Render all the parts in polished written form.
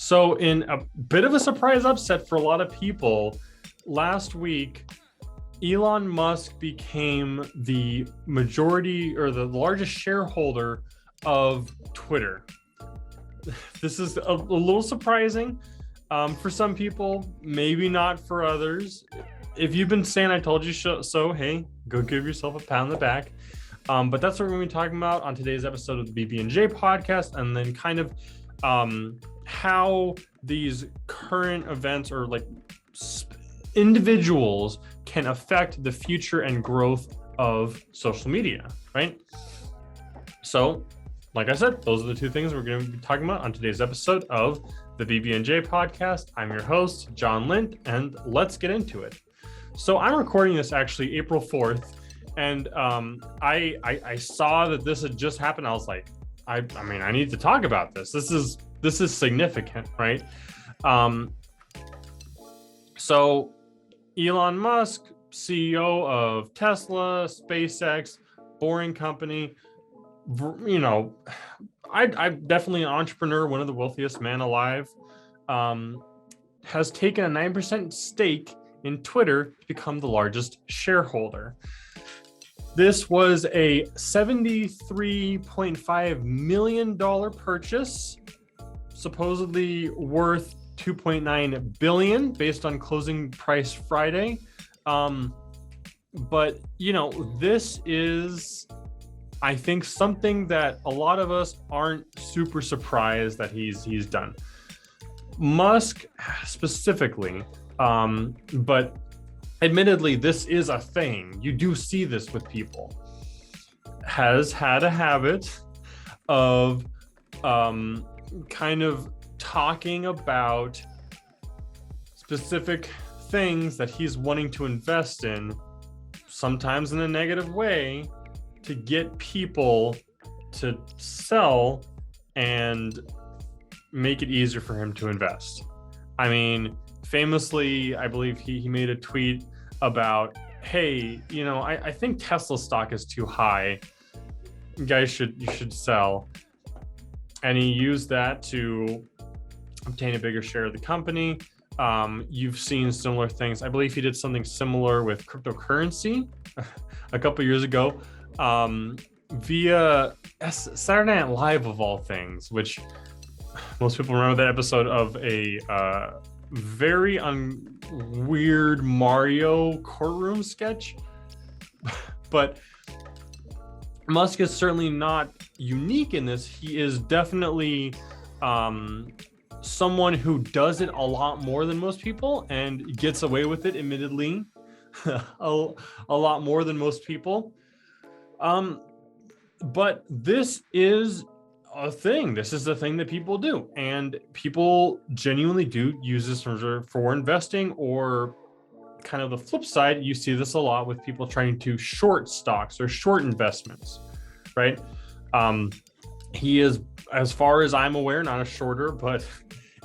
So in a bit of a surprise upset for a lot of people, last week, Elon Musk became the majority or the largest shareholder of Twitter. This is a little surprising for some people, maybe not for others. If you've been saying I told you so, hey, go give yourself a pat on the back. But that's what we're going to be talking about on today's episode of the BB&J Podcast, and then kind of how these current events or like individuals can affect the future and growth of social media, right? So, like I said, those are the two things we're going to be talking about on today's episode of the BB&J Podcast. I'm your host, John Lind, and let's get into it. So I'm recording this actually April 4th, and I saw that this had just happened. I was like, I mean, I need to talk about this. This is significant, right? So Elon Musk, CEO of Tesla, SpaceX, Boring Company, you know, I'm definitely an entrepreneur, one of the wealthiest men alive, has taken a 9% stake in Twitter to become the largest shareholder. This was a $73.5 million purchase, supposedly worth $2.9 billion based on closing price Friday. But, you know, this is, I think, something that a lot of us aren't super surprised that he's done. Musk specifically, but admittedly, this is a thing. You do see this with people. Has had a habit of kind of talking about specific things that he's wanting to invest in, sometimes in a negative way, to get people to sell and make it easier for him to invest. I mean, famously, I believe he made a tweet about, hey, you know, I think Tesla stock is too high. You guys should sell. And he used that to obtain a bigger share of the company. You've seen similar things. I believe he did something similar with cryptocurrency a couple years ago, via Saturday Night Live of all things, which most people remember that episode of a very weird Mario courtroom sketch. But Musk is certainly not unique in this. He is definitely someone who does it a lot more than most people and gets away with it, admittedly, a lot more than most people. But this is a thing. This is the thing that people do, and people genuinely do use this for investing, or kind of the flip side, you see this a lot with people trying to short stocks or short investments, right? He is, as far as I'm aware, not a shorter, but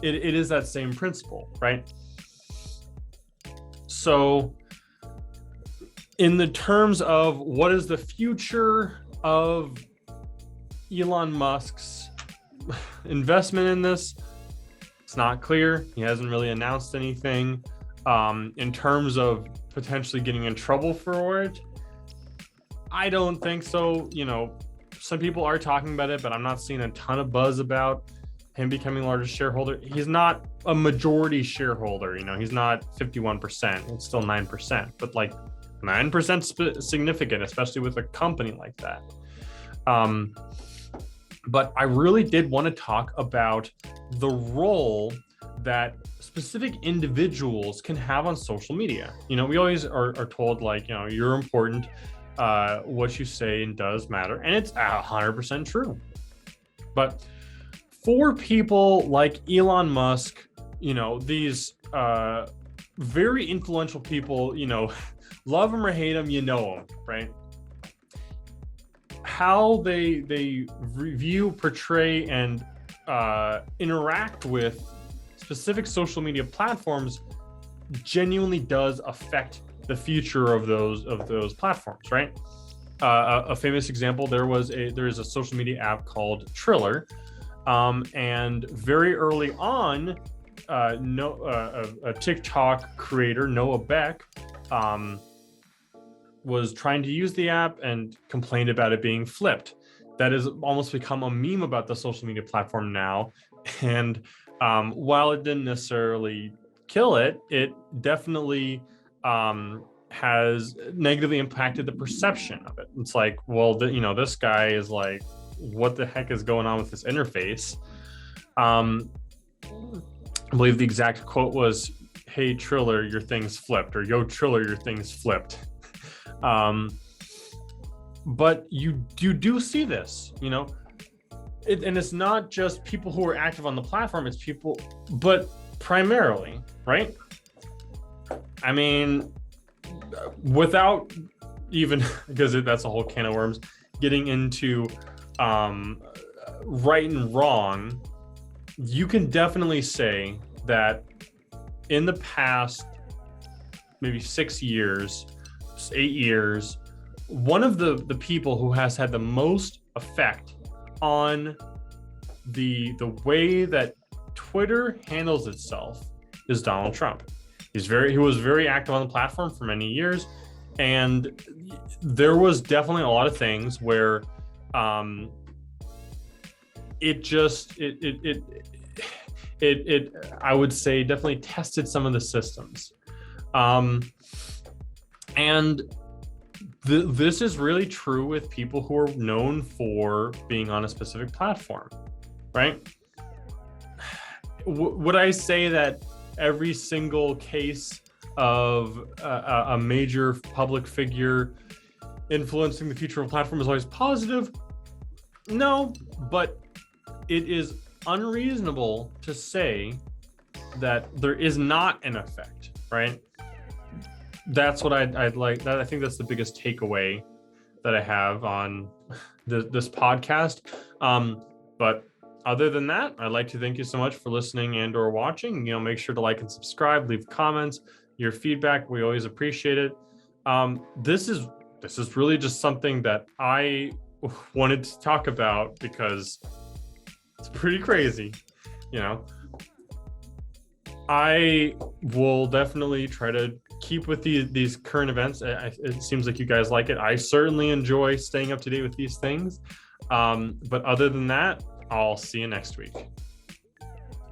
it is that same principle, right? So in the terms of what is the future of Elon Musk's investment in this, it's not clear. He hasn't really announced anything. In terms of potentially getting in trouble for it, I don't think so. You know, some people are talking about it, but I'm not seeing a ton of buzz about him becoming the largest shareholder. He's not a majority shareholder. You know, he's not 51%. It's still 9%, but like 9% significant, especially with a company like that. But I really did want to talk about the role that specific individuals can have on social media. You know, we always are told, like, you know, you're important, what you say and does matter. And it's 100% true. But for people like Elon Musk, you know, these very influential people, you know, love them or hate them, you know them, right? How they review, portray, and interact with specific social media platforms genuinely does affect the future of those platforms, right? A famous example, there is a social media app called Triller, And very early on, a TikTok creator, Noah Beck, was trying to use the app and complained about it being flipped. That has almost become a meme about the social media platform now. And while it didn't necessarily kill it, it definitely has negatively impacted the perception of it. It's like, well, this guy is like, what the heck is going on with this interface? I believe the exact quote was, "Hey Triller, your thing's flipped," or "Yo Triller, your thing's flipped." But you do see this, and it's not just people who are active on the platform, it's people, but primarily, right? I mean, without even, because that's a whole can of worms, getting into right and wrong, you can definitely say that in the past maybe 6 years, 8 years, one of the people who has had the most effect on the way that Twitter handles itself is Donald Trump. He was very active on the platform for many years, and there was definitely a lot of things where it I would say definitely tested some of the systems. And this is really true with people who are known for being on a specific platform, right? Would I say that every single case of a major public figure influencing the future of a platform is always positive? No, but it is unreasonable to say that there is not an effect, right? That's what I'd like. That I think that's the biggest takeaway that I have on this podcast. But other than that, I'd like to thank you so much for listening and or watching. Make sure to like and subscribe, leave comments, your feedback. We always appreciate it. This is really just something that I wanted to talk about because it's pretty crazy. I will definitely try to keep with these current events. It seems like you guys like it. I certainly enjoy staying up to date with these things. But other than that, I'll see you next week.